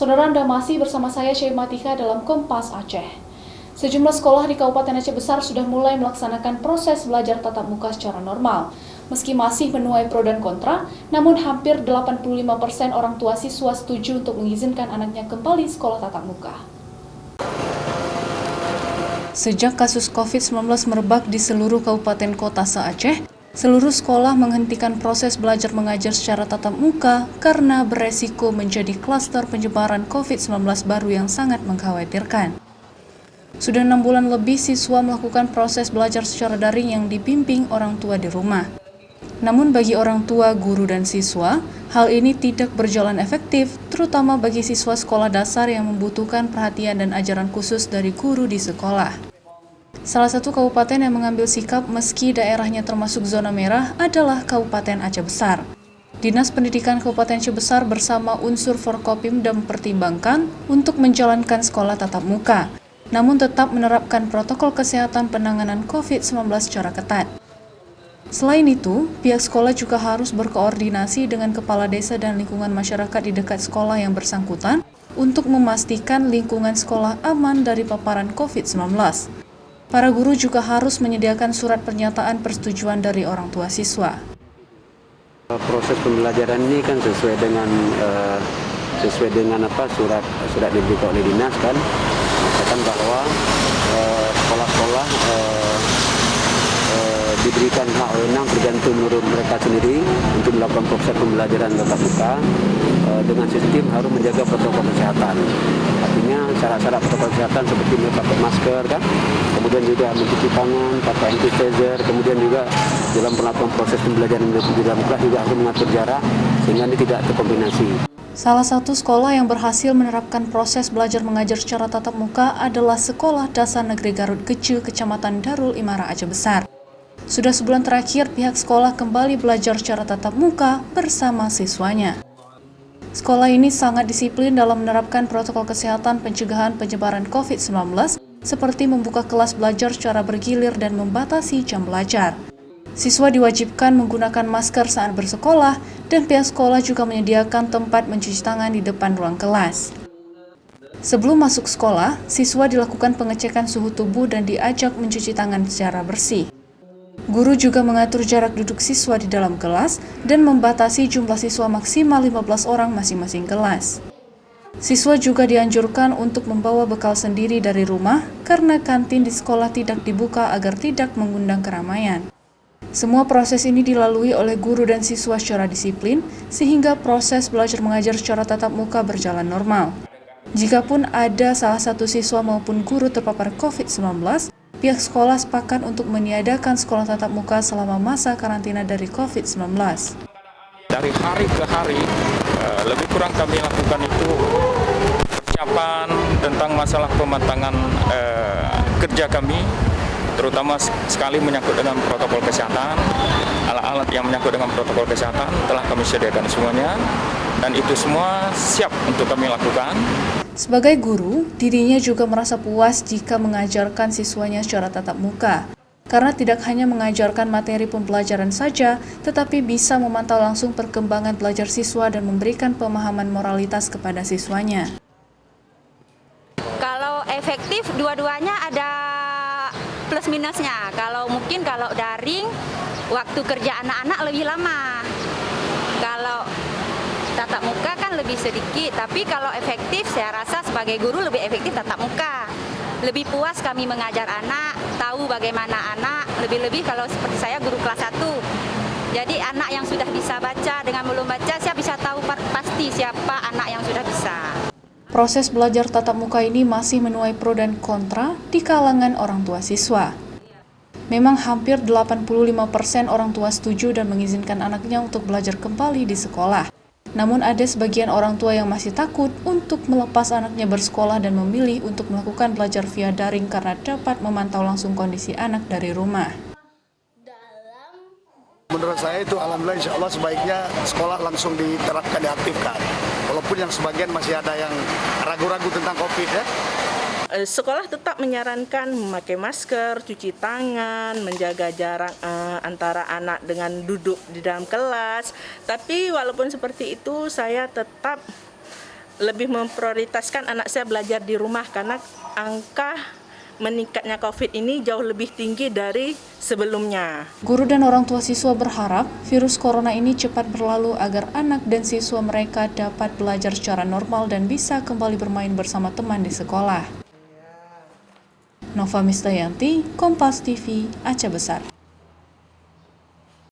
Saudara, Anda masih bersama saya Syaimatika dalam Kompas Aceh. Sejumlah sekolah di Kabupaten Aceh Besar sudah mulai melaksanakan proses belajar tatap muka secara normal. Meski masih menuai pro dan kontra, namun hampir 85% orang tua siswa setuju untuk mengizinkan anaknya kembali sekolah tatap muka. Sejak kasus COVID-19 merebak di seluruh kabupaten kota se-Aceh, seluruh sekolah menghentikan proses belajar mengajar secara tatap muka karena beresiko menjadi klaster penyebaran COVID-19 baru yang sangat mengkhawatirkan. Sudah 6 bulan lebih siswa melakukan proses belajar secara daring yang dibimbing orang tua di rumah. Namun bagi orang tua, guru, dan siswa, hal ini tidak berjalan efektif, terutama bagi siswa sekolah dasar yang membutuhkan perhatian dan ajaran khusus dari guru di sekolah. Salah satu kabupaten yang mengambil sikap meski daerahnya termasuk zona merah adalah Kabupaten Aceh Besar. Dinas Pendidikan Kabupaten Aceh Besar bersama unsur Forkopimda mempertimbangkan untuk menjalankan sekolah tatap muka, namun tetap menerapkan protokol kesehatan penanganan COVID-19 secara ketat. Selain itu, pihak sekolah juga harus berkoordinasi dengan kepala desa dan lingkungan masyarakat di dekat sekolah yang bersangkutan untuk memastikan lingkungan sekolah aman dari paparan COVID-19. Para guru juga harus menyediakan surat pernyataan persetujuan dari orang tua siswa. Proses pembelajaran ini kan sesuai dengan surat diberitahu oleh dinas kan, mengatakan bahwa sekolah-sekolah diberikan hak wewenang tergantung menurut mereka sendiri untuk melakukan proses pembelajaran tatap muka dengan sistem harus menjaga protokol kesehatan. Artinya syarat-syarat protokol kesehatan seperti pakai masker kan, kemudian juga mencuci tangan, pakai hand sanitizer, kemudian juga dalam melakukan proses pembelajaran di dalam kelas juga harus mengatur jarak sehingga ini tidak terkombinasi. Salah satu sekolah yang berhasil menerapkan proses belajar mengajar secara tatap muka adalah Sekolah Dasar Negeri Garut Kecil, Kecamatan Darul Imara, Aceh Besar. Sudah sebulan terakhir pihak sekolah kembali belajar secara tatap muka bersama siswanya. Sekolah ini sangat disiplin dalam menerapkan protokol kesehatan pencegahan penyebaran COVID-19 seperti membuka kelas belajar secara bergilir dan membatasi jam belajar. Siswa diwajibkan menggunakan masker saat bersekolah dan pihak sekolah juga menyediakan tempat mencuci tangan di depan ruang kelas. Sebelum masuk sekolah, siswa dilakukan pengecekan suhu tubuh dan diajak mencuci tangan secara bersih. Guru juga mengatur jarak duduk siswa di dalam kelas dan membatasi jumlah siswa maksimal 15 orang masing-masing kelas. Siswa juga dianjurkan untuk membawa bekal sendiri dari rumah karena kantin di sekolah tidak dibuka agar tidak mengundang keramaian. Semua proses ini dilalui oleh guru dan siswa secara disiplin sehingga proses belajar mengajar secara tatap muka berjalan normal. Jikapun ada salah satu siswa maupun guru terpapar COVID-19, pihak sekolah sepakat untuk meniadakan sekolah tatap muka selama masa karantina dari COVID-19. Dari hari ke hari, lebih kurang kami lakukan itu persiapan tentang masalah pematangan kerja kami, terutama sekali menyangkut dengan protokol kesehatan. Alat-alat yang menyangkut dengan protokol kesehatan telah kami sediakan semuanya, dan itu semua siap untuk kami lakukan. Sebagai guru, dirinya juga merasa puas jika mengajarkan siswanya secara tatap muka, karena tidak hanya mengajarkan materi pembelajaran saja, tetapi bisa memantau langsung perkembangan belajar siswa dan memberikan pemahaman moralitas kepada siswanya. Kalau efektif, dua-duanya ada plus minusnya. Kalau daring, waktu kerja anak-anak lebih lama. Kalau tatap muka kan lebih sedikit, tapi kalau efektif saya rasa sebagai guru lebih efektif tatap muka. Lebih puas kami mengajar anak, tahu bagaimana anak, lebih-lebih kalau seperti saya guru kelas 1. Jadi anak yang sudah bisa baca dengan belum baca, saya bisa tahu pasti siapa anak yang sudah bisa. Proses belajar tatap muka ini masih menuai pro dan kontra di kalangan orang tua siswa. Memang hampir 85% orang tua setuju dan mengizinkan anaknya untuk belajar kembali di sekolah. Namun ada sebagian orang tua yang masih takut untuk melepas anaknya bersekolah dan memilih untuk melakukan belajar via daring karena dapat memantau langsung kondisi anak dari rumah. Menurut saya itu alhamdulillah insya Allah sebaiknya sekolah langsung diterapkan, diaktifkan. Walaupun yang sebagian masih ada yang ragu-ragu tentang COVID ya. Sekolah tetap menyarankan memakai masker, cuci tangan, menjaga jarak antara anak dengan duduk di dalam kelas. Tapi walaupun seperti itu, saya tetap lebih memprioritaskan anak saya belajar di rumah karena angka meningkatnya COVID ini jauh lebih tinggi dari sebelumnya. Guru dan orang tua siswa berharap virus corona ini cepat berlalu agar anak dan siswa mereka dapat belajar secara normal dan bisa kembali bermain bersama teman di sekolah. Nova Mistayanti, Kompas TV, Aceh Besar.